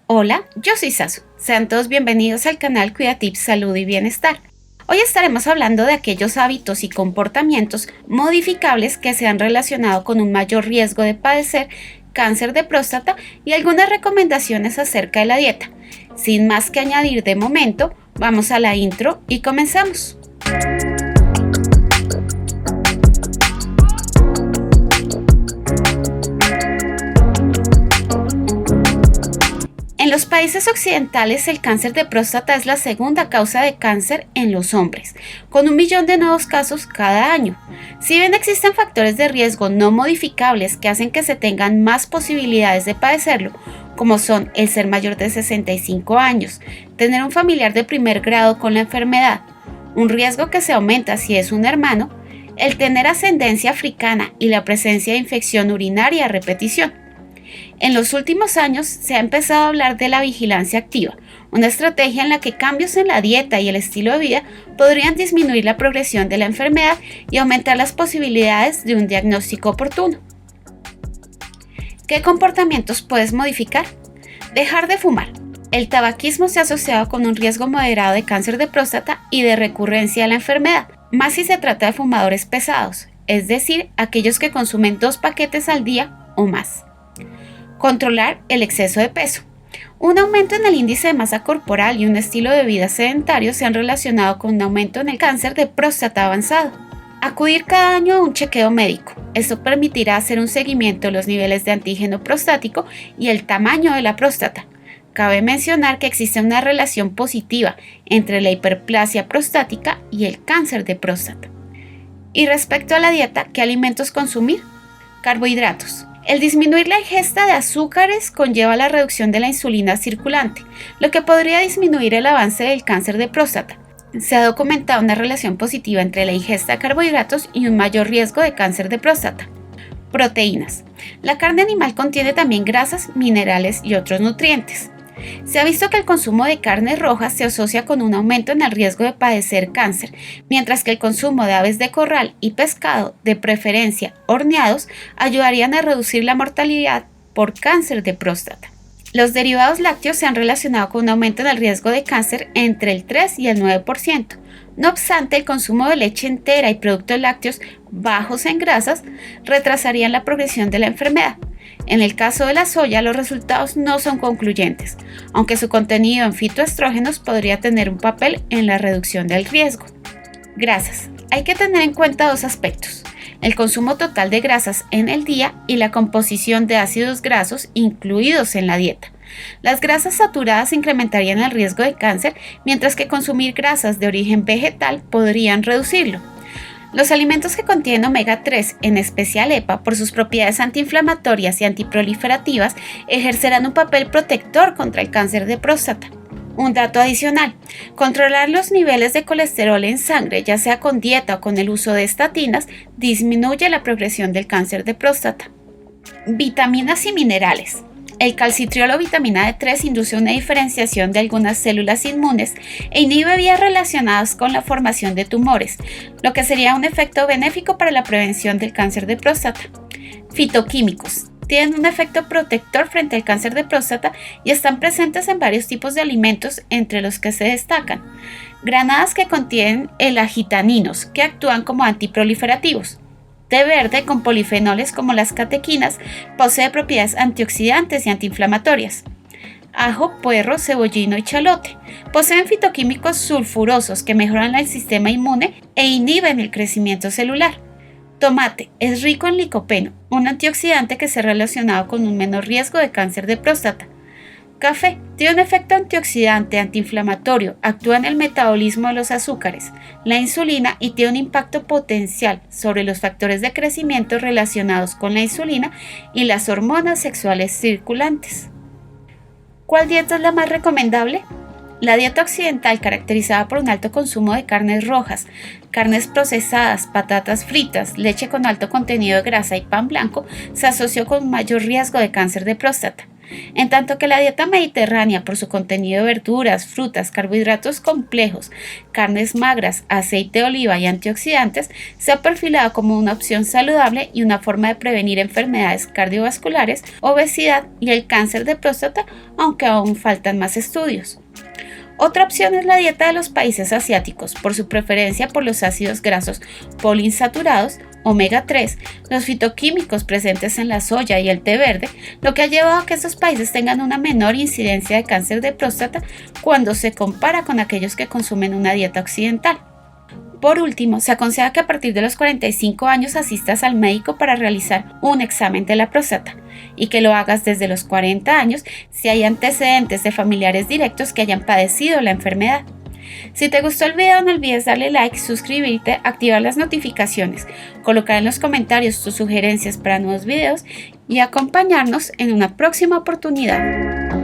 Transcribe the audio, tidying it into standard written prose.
Hola, yo soy Sasu. Sean todos bienvenidos al canal Cuida Tips Salud y Bienestar. Hoy estaremos hablando de aquellos hábitos y comportamientos modificables que se han relacionado con un mayor riesgo de padecer cáncer de próstata y algunas recomendaciones acerca de la dieta. Sin más que añadir de momento, vamos a la intro y comenzamos. En los países occidentales, el cáncer de próstata es la segunda causa de cáncer en los hombres, con 1 millón de nuevos casos cada año. Si bien existen factores de riesgo no modificables que hacen que se tengan más posibilidades de padecerlo, como son el ser mayor de 65 años, tener un familiar de primer grado con la enfermedad, un riesgo que se aumenta si es un hermano, el tener ascendencia africana y la presencia de infección urinaria a repetición. En los últimos años se ha empezado a hablar de la vigilancia activa, una estrategia en la que cambios en la dieta y el estilo de vida podrían disminuir la progresión de la enfermedad y aumentar las posibilidades de un diagnóstico oportuno. ¿Qué comportamientos puedes modificar? Dejar de fumar. El tabaquismo se ha asociado con un riesgo moderado de cáncer de próstata y de recurrencia de la enfermedad, más si se trata de fumadores pesados, es decir, aquellos que consumen 2 paquetes al día o más. Controlar el exceso de peso. Un aumento en el índice de masa corporal y un estilo de vida sedentario se han relacionado con un aumento en el cáncer de próstata avanzado. Acudir cada año a un chequeo médico. Esto permitirá hacer un seguimiento de los niveles de antígeno prostático y el tamaño de la próstata. Cabe mencionar que existe una relación positiva entre la hiperplasia prostática y el cáncer de próstata. Y respecto a la dieta, ¿qué alimentos consumir? Carbohidratos. El disminuir la ingesta de azúcares conlleva la reducción de la insulina circulante, lo que podría disminuir el avance del cáncer de próstata. Se ha documentado una relación positiva entre la ingesta de carbohidratos y un mayor riesgo de cáncer de próstata. Proteínas. La carne animal contiene también grasas, minerales y otros nutrientes. Se ha visto que el consumo de carnes rojas se asocia con un aumento en el riesgo de padecer cáncer, mientras que el consumo de aves de corral y pescado, de preferencia horneados, ayudarían a reducir la mortalidad por cáncer de próstata. Los derivados lácteos se han relacionado con un aumento en el riesgo de cáncer entre el 3 y el 9%. No obstante, el consumo de leche entera y productos lácteos bajos en grasas retrasarían la progresión de la enfermedad. En el caso de la soya, los resultados no son concluyentes, aunque su contenido en fitoestrógenos podría tener un papel en la reducción del riesgo. Grasas. Hay que tener en cuenta 2 aspectos: el consumo total de grasas en el día y la composición de ácidos grasos incluidos en la dieta. Las grasas saturadas incrementarían el riesgo de cáncer, mientras que consumir grasas de origen vegetal podrían reducirlo. Los alimentos que contienen omega 3, en especial EPA, por sus propiedades antiinflamatorias y antiproliferativas, ejercerán un papel protector contra el cáncer de próstata. Un dato adicional: controlar los niveles de colesterol en sangre, ya sea con dieta o con el uso de estatinas, disminuye la progresión del cáncer de próstata. Vitaminas y minerales. El calcitriol o vitamina D3 induce una diferenciación de algunas células inmunes e inhibe vías relacionadas con la formación de tumores, lo que sería un efecto benéfico para la prevención del cáncer de próstata. Fitoquímicos. Tienen un efecto protector frente al cáncer de próstata y están presentes en varios tipos de alimentos, entre los que se destacan granadas que contienen elagitaninos, que actúan como antiproliferativos. Té verde con polifenoles como las catequinas posee propiedades antioxidantes y antiinflamatorias. Ajo, puerro, cebollino y chalote poseen fitoquímicos sulfurosos que mejoran el sistema inmune e inhiben el crecimiento celular. Tomate es rico en licopeno, un antioxidante que se ha relacionado con un menor riesgo de cáncer de próstata. Café tiene un efecto antioxidante, antiinflamatorio, actúa en el metabolismo de los azúcares, la insulina y tiene un impacto potencial sobre los factores de crecimiento relacionados con la insulina y las hormonas sexuales circulantes. ¿Cuál dieta es la más recomendable? La dieta occidental, caracterizada por un alto consumo de carnes rojas, carnes procesadas, patatas fritas, leche con alto contenido de grasa y pan blanco, se asoció con un mayor riesgo de cáncer de próstata. En tanto que la dieta mediterránea, por su contenido de verduras, frutas, carbohidratos complejos, carnes magras, aceite de oliva y antioxidantes, se ha perfilado como una opción saludable y una forma de prevenir enfermedades cardiovasculares, obesidad y el cáncer de próstata, aunque aún faltan más estudios. Otra opción es la dieta de los países asiáticos, por su preferencia por los ácidos grasos poliinsaturados, omega 3, los fitoquímicos presentes en la soya y el té verde, lo que ha llevado a que estos países tengan una menor incidencia de cáncer de próstata cuando se compara con aquellos que consumen una dieta occidental. Por último, se aconseja que a partir de los 45 años asistas al médico para realizar un examen de la próstata y que lo hagas desde los 40 años si hay antecedentes de familiares directos que hayan padecido la enfermedad. Si te gustó el video, no olvides darle like, suscribirte, activar las notificaciones, colocar en los comentarios tus sugerencias para nuevos videos y acompañarnos en una próxima oportunidad.